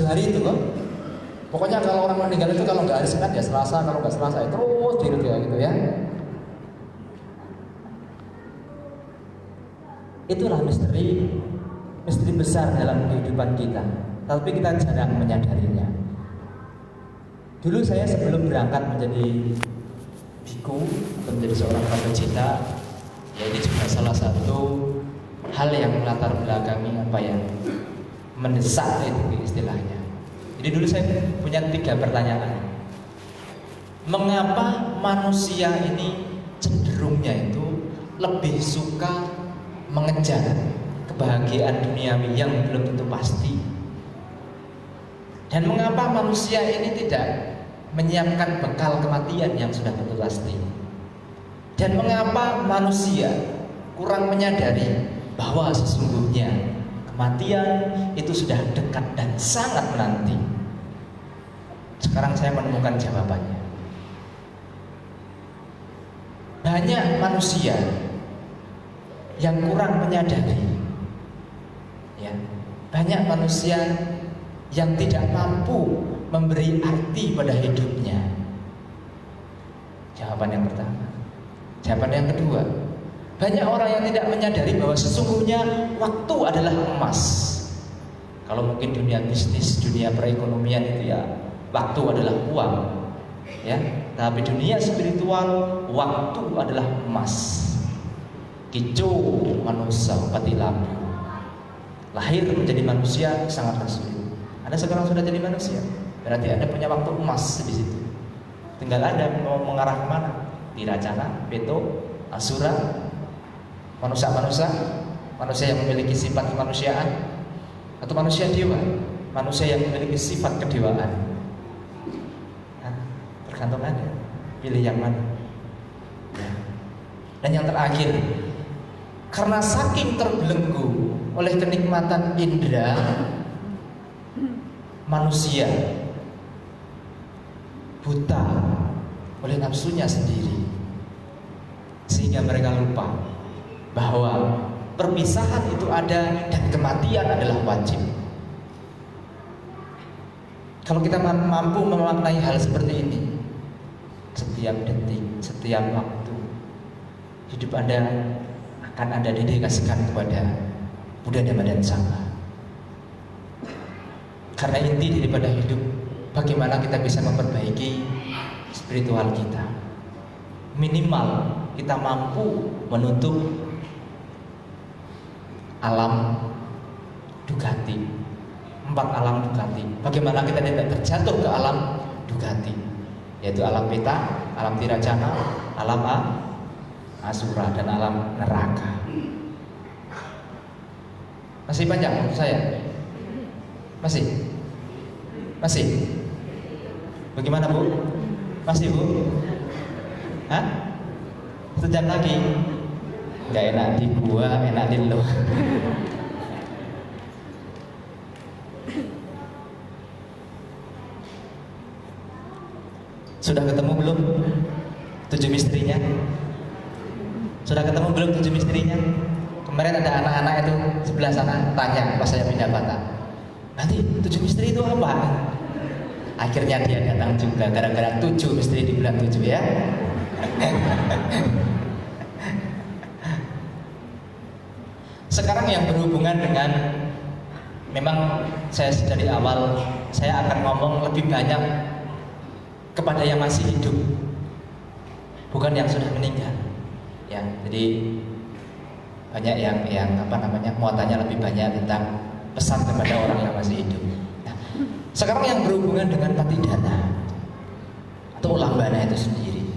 hari itu loh. Pokoknya kalau orang meninggal itu kalau nggak hari Senin ya Selasa, kalau nggak Selasa ya terus dirut ya gitu ya. Itulah misteri besar dalam kehidupan kita, tapi kita jarang menyadarinya. Dulu saya sebelum berangkat menjadi biku atau menjadi seorang pramujita, ya ini juga salah satu hal yang melatar belakangi apa yang mendesak itu istilahnya. Jadi dulu saya punya 3 pertanyaan. Mengapa manusia ini cenderungnya itu lebih suka mengejar kebahagiaan duniawi yang belum tentu pasti? Dan mengapa manusia ini tidak menyiapkan bekal kematian yang sudah tentu pasti? Dan mengapa manusia kurang menyadari bahwa sesungguhnya kematian itu sudah dekat dan sangat menanti? Sekarang saya menemukan jawabannya. Banyak manusia yang kurang menyadari, ya, banyak manusia yang tidak mampu memberi arti pada hidupnya. Jawaban yang pertama. Jawaban yang kedua, banyak orang yang tidak menyadari bahwa sesungguhnya waktu adalah emas. Kalau mungkin dunia bisnis, dunia perekonomian itu ya waktu adalah uang, ya. Tapi dunia spiritual, waktu adalah emas. Kicu manusia pati lampu. Lahir menjadi manusia sangatlah sulit. Anda sekarang sudah jadi manusia, berarti Anda punya waktu emas di situ. Tinggal Anda mau mengarah kemana? Diracana, Beto, Asura, manusia yang memiliki sifat kemanusiaan, atau manusia dewa, manusia yang memiliki sifat kedewaan. Tergantung Anda, pilih yang mana. Ya. Dan yang terakhir, karena saking terbelenggu oleh kenikmatan indera, manusia buta oleh nafsunya sendiri, sehingga mereka lupa bahwa perpisahan itu ada dan kematian adalah wajib. Kalau kita mampu memaknai hal seperti ini, setiap detik, setiap waktu hidup Anda akan Anda dedikasikan kepada Buddha Dhamma dan Sangha. Karena inti daripada hidup, bagaimana kita bisa memperbaiki spiritual kita. Minimal kita mampu menutup alam dugati, 4 alam dugati. Bagaimana kita tidak terjatuh ke alam dugati, yaitu alam peta, alam tiracana, alam asura, dan alam neraka. Masih panjang menurut saya? Masih? Bagaimana Bu? Masih Bu? Hah? 1 jam lagi? Gak enak di gua, enak di lo. Sudah ketemu belum 7 misterinya? Sudah ketemu belum 7 misterinya? Kemarin ada anak-anak itu sebelah sana tanya pas saya pindah patah, nanti 7 misteri itu apa? Akhirnya dia datang juga gara-gara 7 misteri di bulan 7 ya. Sekarang yang berhubungan dengan, memang saya dari awal saya akan ngomong lebih banyak kepada yang masih hidup, bukan yang sudah meninggal. Ya, jadi banyak yang muatannya lebih banyak tentang pesan kepada orang yang masih hidup. Nah, sekarang yang berhubungan dengan patidana atau ulambana itu sendiri,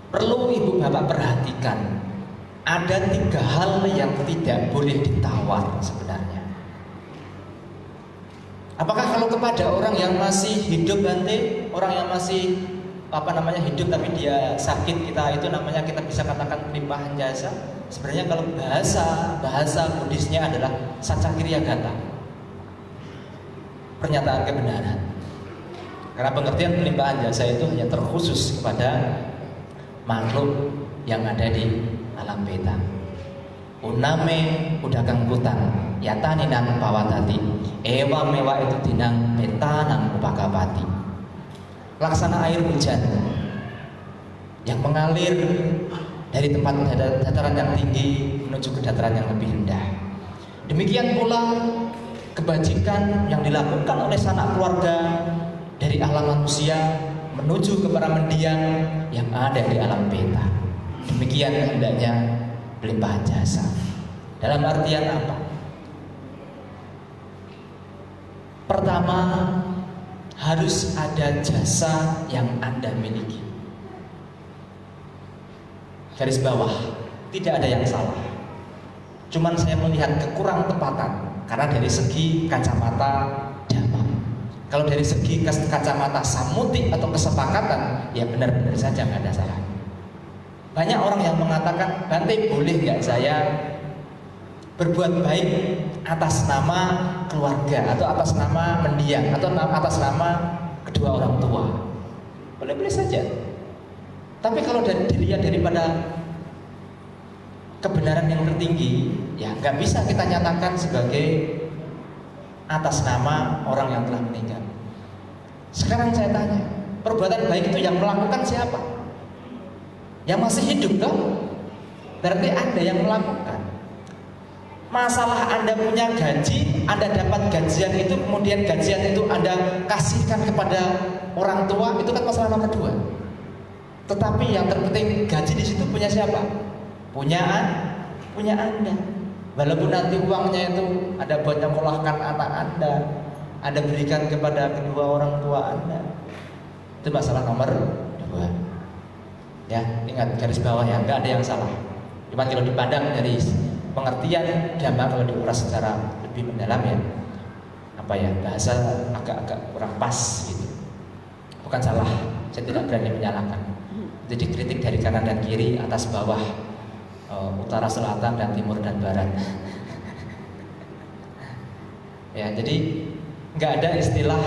perlu ibu bapak perhatikan, ada 3 hal yang tidak boleh ditawar sebenarnya. Apakah kalau kepada orang yang masih hidup nanti, orang yang masih hidup tapi dia sakit, kita bisa katakan pelimpahan jasa? Sebenarnya kalau bahasa Buddhisnya adalah Saccakriya-gata, pernyataan kebenaran. Karena pengertian pelimpahan jasa itu hanya terkhusus kepada makhluk yang ada di alam beta. Uname udakang putang, yata ninang pawatati ewa mewa itu dinang peta nang upakapati. Laksana air hujan yang mengalir dari tempat dataran yang tinggi menuju ke dataran yang lebih rendah. Demikian pula kebajikan yang dilakukan oleh sanak keluarga dari alam manusia menuju ke para mendiang yang ada di alam peta. Demikian hendaknya pelimpahan jasa. Dalam artian apa? Pertama, harus ada jasa yang Anda miliki. Garis bawah, tidak ada yang salah. Cuman saya melihat kekurang tepatan karena dari segi kacamata dhamma. Kalau dari segi kacamata samuti atau kesepakatan, ya benar-benar saja nggak ada salah. Banyak orang yang mengatakan, Bante boleh nggak saya berbuat baik atas nama keluarga atau atas nama mendiang atau atas nama kedua orang tua? Boleh-boleh saja. Tapi kalau dilihat daripada kebenaran yang tertinggi, ya nggak bisa kita nyatakan sebagai atas nama orang yang telah meninggal. Sekarang saya tanya, perbuatan baik itu yang melakukan siapa? Yang masih hidup dong? Berarti Anda yang melakukan. Masalah Anda punya gaji, Anda dapat gajian itu, kemudian gajian itu Anda kasihkan kepada orang tua, itu kan masalah nomor 2. Tetapi yang terpenting gaji di situ punya siapa? Punya Anda. Walaupun nanti uangnya itu Anda buat nyekolahkan anak Anda berikan kepada kedua orang tua Anda. Itu masalah nomor 2. Ya, ingat garis bawah ya, nggak ada yang salah. Cuma kalau dipandang dari pengertian dhamma, kalau diuras secara lebih mendalam ya, apa ya, bahasa agak kurang pas gitu. Bukan salah, saya tidak berani menyalahkan. Jadi kritik dari kanan dan kiri, atas bawah, utara selatan dan timur dan barat. Ya, jadi nggak ada istilah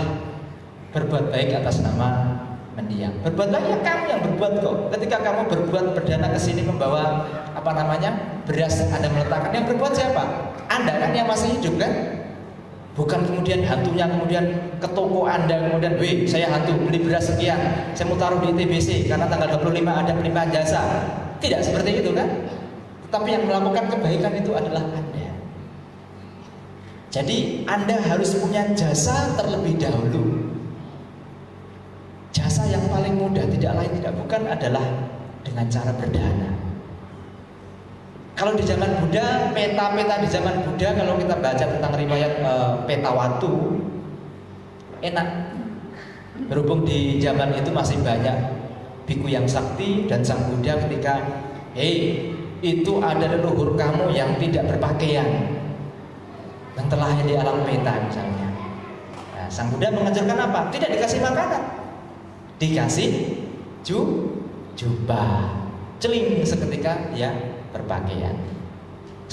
berbuat baik atas nama mendiang. Berbuat baik ya kamu yang berbuat kok. Ketika kamu berbuat berdana ke sini membawa beras Anda meletakkan, yang berbuat siapa? Anda kan yang masih hidup kan? Bukan kemudian hantunya kemudian ke toko Anda kemudian, "Wih, saya hantu beli beras sekian, saya mau taruh di TBC karena tanggal 25 ada pelimpahan jasa." Tidak seperti itu kan? Tetapi yang melakukan kebaikan itu adalah Anda. Jadi Anda harus punya jasa terlebih dahulu. Jasa yang paling mudah tidak lain tidak bukan adalah dengan cara berdana. Kalau di zaman Buddha, peta-peta di zaman Buddha, kalau kita baca tentang riwayat peta watu, enak. Berhubung di zaman itu masih banyak biku yang sakti dan sang Buddha ketika, itu ada leluhur kamu yang tidak berpakaian, yang telah di alam peta misalnya. Nah, sang Buddha mengajarkan apa? Tidak dikasih makanan, dikasih jubah, celing seketika ya berpakaian.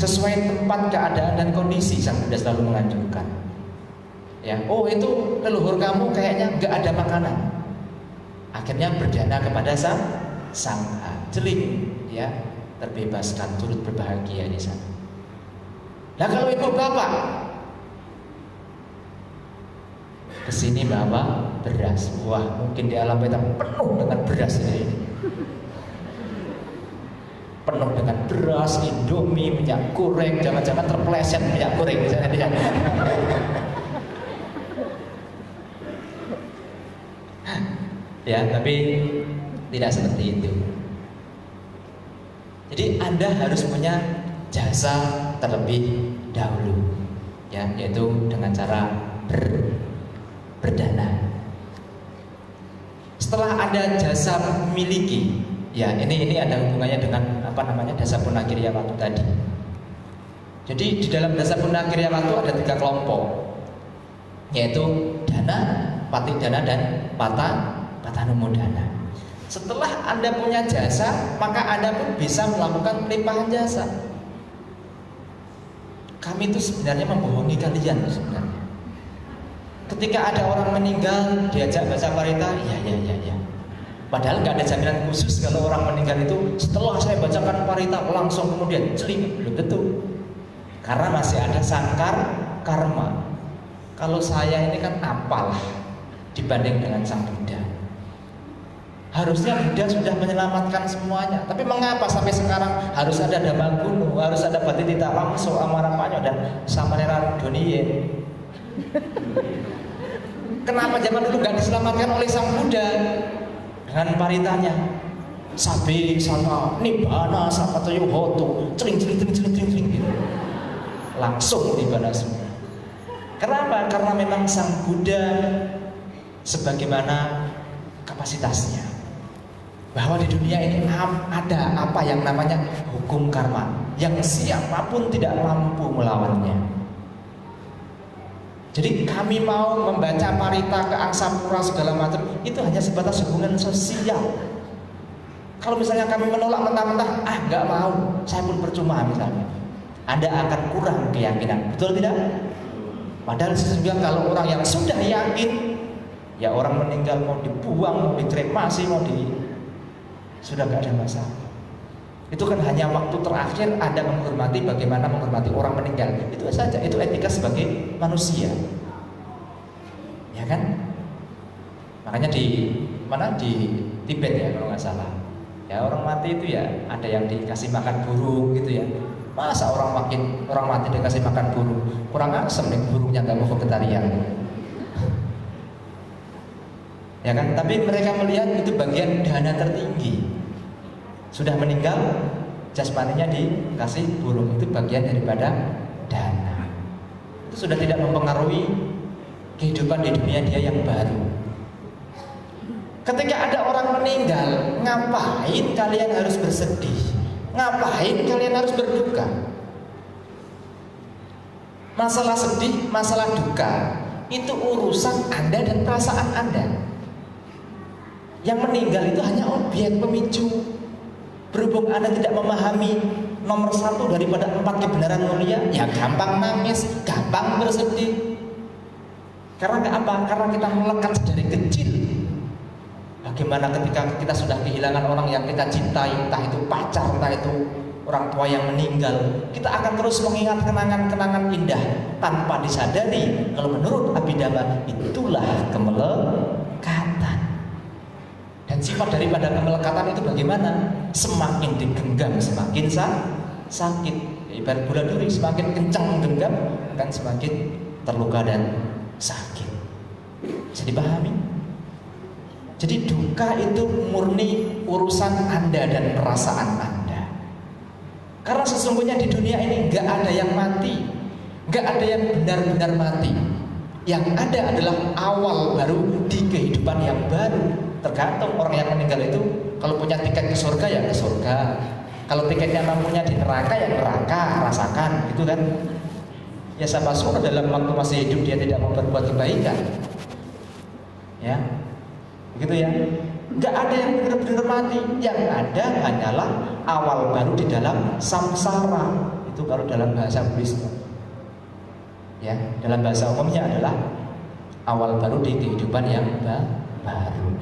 Sesuai tempat, keadaan dan kondisi sang Buddha selalu menganjurkan. Ya, itu leluhur kamu kayaknya nggak ada makanan. Akhirnya berdana kepada sang celing, ya terbebaskan, turut berbahagia di sana. Nah kalau ibu bapak kesini bawa beras, wah mungkin di alam peta penuh dengan beras ini. Penuh dengan beras, indomie, minyak goreng, jangan-jangan terpeleset minyak goreng di sana dia. Ya, tapi tidak seperti itu. Jadi Anda harus punya jasa terlebih dahulu, ya, yaitu dengan cara berdana. Setelah Anda jasa miliki, ya ini ada hubungannya dengan dasa punakirya waktu tadi. Jadi di dalam dasa punakirya waktu ada 3 kelompok, yaitu dana, pati dana dan patanumodana. Setelah Anda punya jasa, maka Anda pun bisa melakukan pelimpahan jasa. Kami itu sebenarnya membohongi kalian sebenarnya. Ketika ada orang meninggal diajak baca parita, ya. Padahal nggak ada jaminan khusus kalau orang meninggal itu setelah saya bacakan parita langsung kemudian celing, belum tentu. Karena masih ada sangkar karma. Kalau saya ini kan apalah dibanding dengan Sang Buddha. Harusnya Buddha sudah menyelamatkan semuanya. Tapi mengapa sampai sekarang harus ada Dhammaguna, harus ada Bhattitha Lamso, Amarapanyo dan Samanera Doniye? Kenapa zaman dulu nggak diselamatkan oleh Sang Buddha dengan paritanya? Sabe sana nibbana sapatayo hotu, cering gitu. Langsung nibbana semua. Kenapa? Karena memang Sang Buddha sebagaimana kapasitasnya. Bahwa di dunia ini ada apa yang namanya hukum karma yang siapapun tidak mampu melawannya. Jadi kami mau membaca parita ke angsa pura segala macam itu hanya sebatas hubungan sosial. Kalau misalnya kami menolak mentah-mentah, nggak mau, saya pun percuma misalnya, Anda akan kurang keyakinan, betul tidak? Padahal sesungguhnya kalau orang yang sudah yakin, ya orang meninggal mau dibuang, mau dikremasi, sudah nggak ada masalah. Itu kan hanya waktu terakhir Anda menghormati bagaimana menghormati orang meninggal. Itu saja, itu etika sebagai manusia. Ya kan? Makanya di Tibet ya kalau nggak salah. Ya orang mati itu ya ada yang dikasih makan burung gitu ya. Masa orang mati dikasih makan burung? Kurang asem nih burungnya, nggak mau vegetarian. Ya kan? Tapi mereka melihat itu bagian dana tertinggi. Sudah meninggal, jasmaninya dikasih burung, itu bagian daripada dana. Itu sudah tidak mempengaruhi kehidupan di dunia dia yang baru. Ketika ada orang meninggal, ngapain kalian harus bersedih? Ngapain kalian harus berduka? Masalah sedih, masalah duka, itu urusan Anda dan perasaan Anda. Yang meninggal itu hanya objek pemicu. Berhubung Anda tidak memahami nomor satu daripada 4 kebenaran mulia, ya gampang nangis, gampang bersedih. Karena apa? Karena kita melekat dari kecil. Bagaimana ketika kita sudah kehilangan orang yang kita cintai, entah itu pacar, entah itu orang tua yang meninggal, kita akan terus mengingat kenangan-kenangan indah tanpa disadari. Kalau menurut Abhidhamma, itulah kemelekatan. Dan sifat daripada kemelekatan itu bagaimana? Semakin digenggam semakin sakit. Ibarat bola duri, semakin kencang menggenggam akan semakin terluka dan sakit. Bisa dipahami? Jadi duka itu murni urusan Anda dan perasaan Anda. Karena sesungguhnya di dunia ini nggak ada yang mati, nggak ada yang benar-benar mati. Yang ada adalah awal baru di kehidupan yang baru. Tergantung orang yang meninggal itu, kalau punya tiket ke surga ya ke surga, kalau tiketnya mampunya di neraka ya neraka, rasakan, gitu kan? Ya siapa suruh dalam waktu masih hidup dia tidak mau berbuat kebaikan, ya, begitu ya. Nggak ada yang benar-benar mati, yang ada hanyalah awal baru di dalam samsara. Itu kalau dalam bahasa Buddhisme, ya, dalam bahasa umumnya adalah awal baru di kehidupan yang baru.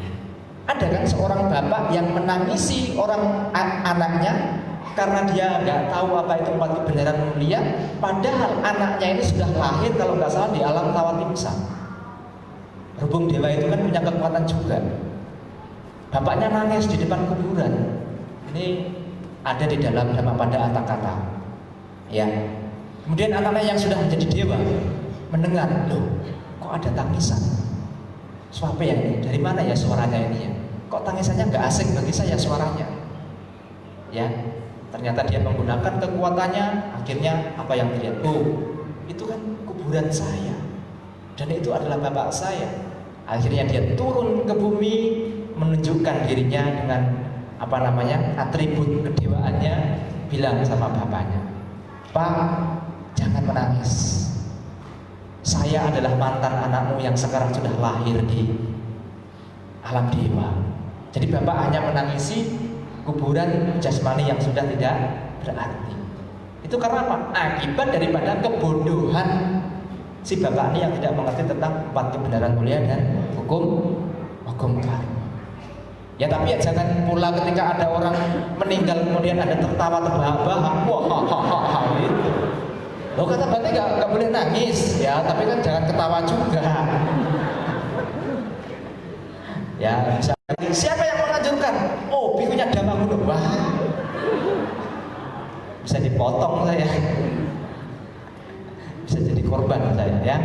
Ada kan seorang bapak yang menangisi orang anaknya karena dia nggak tahu apa itu 4 kebenaran mulia, padahal anaknya ini sudah lahir kalau nggak salah di alam tawatimsa. Berhubung dewa itu kan punya kekuatan juga. Bapaknya nangis di depan kuburan. Ini ada di dalam Dhammapada Atthakatha. Ya. Kemudian anaknya yang sudah menjadi dewa mendengar, loh, kok ada tangisan? Siapa ya ini? Dari mana ya suaranya ini ya? Kok tangisannya nggak asing bagi saya suaranya? Ya, ternyata dia menggunakan kekuatannya. Akhirnya apa yang dilihat? Oh, itu kan kuburan saya, dan itu adalah bapak saya. Akhirnya dia turun ke bumi, menunjukkan dirinya dengan atribut kedewaannya, bilang sama bapaknya, Pak, jangan menangis. Saya adalah mantan anakmu yang sekarang sudah lahir di alam dewa. Jadi bapak hanya menangisi kuburan jasmani yang sudah tidak berarti. Itu karena apa? Akibat daripada kebodohan si bapak ini yang tidak mengerti tentang 4 kebenaran mulia dan hukum karma. Ya tapi ya jangan pula ketika ada orang meninggal kemudian ada tertawa terbahak-bahak, wah itu. Loh kata batik nggak boleh nangis ya, tapi kan jangan ketawa juga. Ya bisa. Siapa yang menganjurkan? Oh bikunya Damagunung. Wah, bisa dipotong saya, bisa jadi korban saya ya.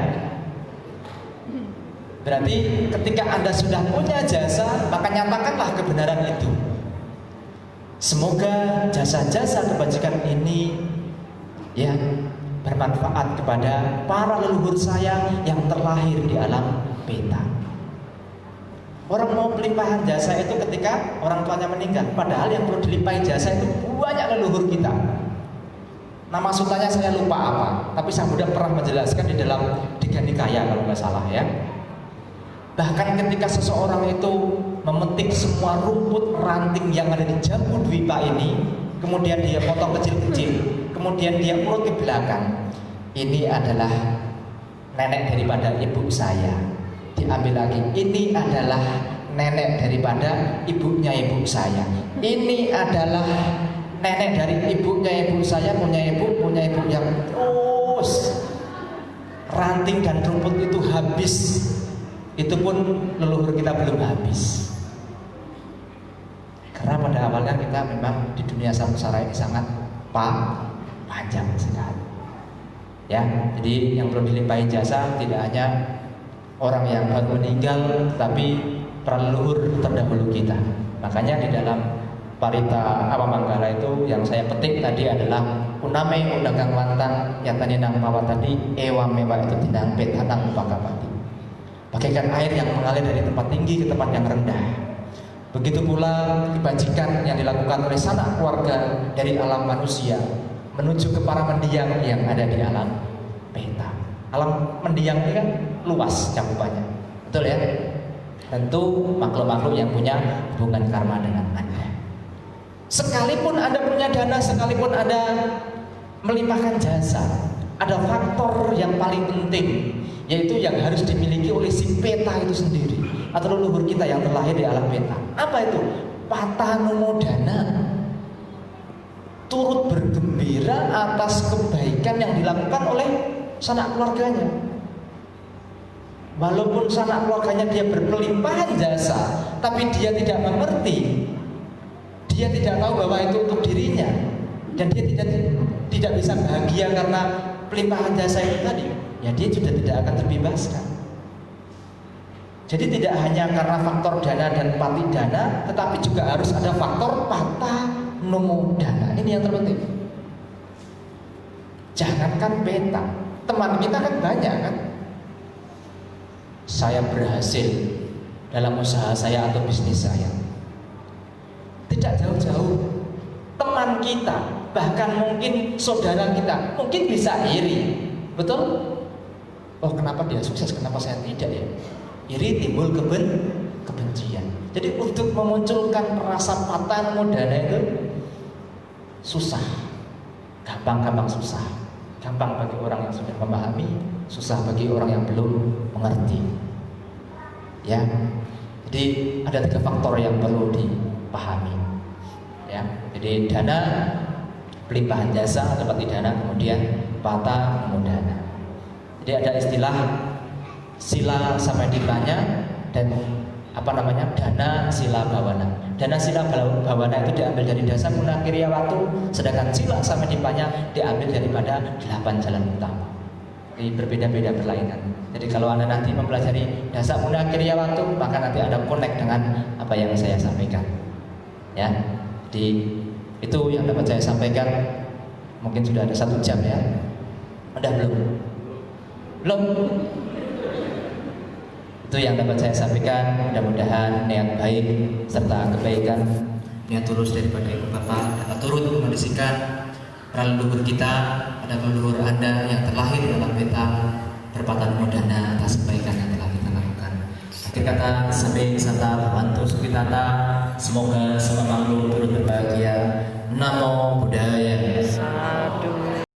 Berarti ketika Anda sudah punya jasa, maka nyatakanlah kebenaran itu. Semoga jasa-jasa kebajikan ini ya bermanfaat kepada para leluhur saya yang terlahir di alam peta. Orang mau pelimpahan jasa itu ketika orang tuanya meninggal, padahal yang perlu dilimpahi jasa itu banyak leluhur kita. Nama sultannya saya lupa apa, tapi Sang Buddha pernah menjelaskan di dalam Digha Nikaya kalau nggak salah ya. Bahkan ketika seseorang itu memetik semua rumput ranting yang ada di Jambu Dwipa ini, kemudian dia potong kecil-kecil, kemudian dia urut ke belakang. Ini adalah nenek daripada ibu saya. Diambil lagi, ini adalah nenek daripada ibunya ibu saya. Ini adalah nenek dari ibunya ibu saya, punya ibu yang terus ranting dan rumput itu habis. Itu pun leluhur kita belum habis. Karena pada awalnya kita memang di dunia samsara ini sangat panjang sekali. Ya, jadi yang perlu dilimpahi jasa tidak hanya orang yang baru meninggal, tetapi para leluhur terdahulu kita. Makanya di dalam Parita Apamanggala itu yang saya petik tadi adalah uname undagang wantang yataninang mawatadi ewa mewa itu tinang petanang upakapati. Bagaikan air yang mengalir dari tempat tinggi ke tempat yang rendah. Begitu pula kebajikan yang dilakukan oleh sanak keluarga dari alam manusia menuju ke para mendiang yang ada di alam peta. Alam mendiang ini kan luas cakupannya, betul ya? Tentu makhluk-makhluk yang punya hubungan karma dengan Anda. Sekalipun Anda punya dana, sekalipun Anda melimpahkan jasa, ada faktor yang paling penting, yaitu yang harus dimiliki oleh si peta itu sendiri atau leluhur kita yang terlahir di alam peta. Apa itu? Patanumodana, turut bergembira atas kebaikan yang dilakukan oleh sanak keluarganya. Walaupun sanak keluarganya dia berkelimpahan jasa, tapi dia tidak mengerti, dia tidak tahu bahwa itu untuk dirinya, dan dia tidak bisa bahagia karena pelimpahan jasa itu tadi, ya dia sudah tidak akan terbebaskan. Jadi tidak hanya karena faktor dana dan pati dana, tetapi juga harus ada faktor pata nomo dana. Ini yang terpenting. Jangankan peta, teman kita kan banyak kan. Saya berhasil dalam usaha saya atau bisnis saya. Tidak jauh-jauh, teman kita, bahkan mungkin saudara kita, mungkin bisa iri, betul? Oh kenapa dia sukses, kenapa saya tidak ya? Iri timbul kebencian. Jadi untuk memunculkan rasa patah modana itu susah, gampang susah. Gampang bagi orang yang sudah memahami, susah bagi orang yang belum mengerti. Ya, jadi ada 3 faktor yang perlu dipahami. Ya, jadi dana, pelimpahan jasa atau pati dana, kemudian pata modana. Jadi ada istilah sila sampai ditanya dan dana sila bawana. Dana sila bawana itu diambil dari dasa guna kiryawatu, sedangkan sila sampai dipanya diambil daripada 8 jalan utama. Jadi berbeda-beda berlainan. Jadi kalau Anda nanti mempelajari dasa guna kiryawatu, maka nanti Anda connect dengan apa yang saya sampaikan. Ya, jadi itu yang dapat saya sampaikan. Mungkin sudah ada 1 jam ya. Udah belum? Belum? Itu yang dapat saya sampaikan. Mudah-mudahan niat baik serta kebaikan, niat tulus daripada Ibu Bapak dapat turut mengondisikan para leluhur kita, pada leluhur Anda yang terlahir dalam peta berpatan modana atas kebaikan yang telah kita lakukan. Akhir kata sampai sata bantu sukitata, semoga semua makhluk turut berbahagia. Namo Buddhaya. Sadu.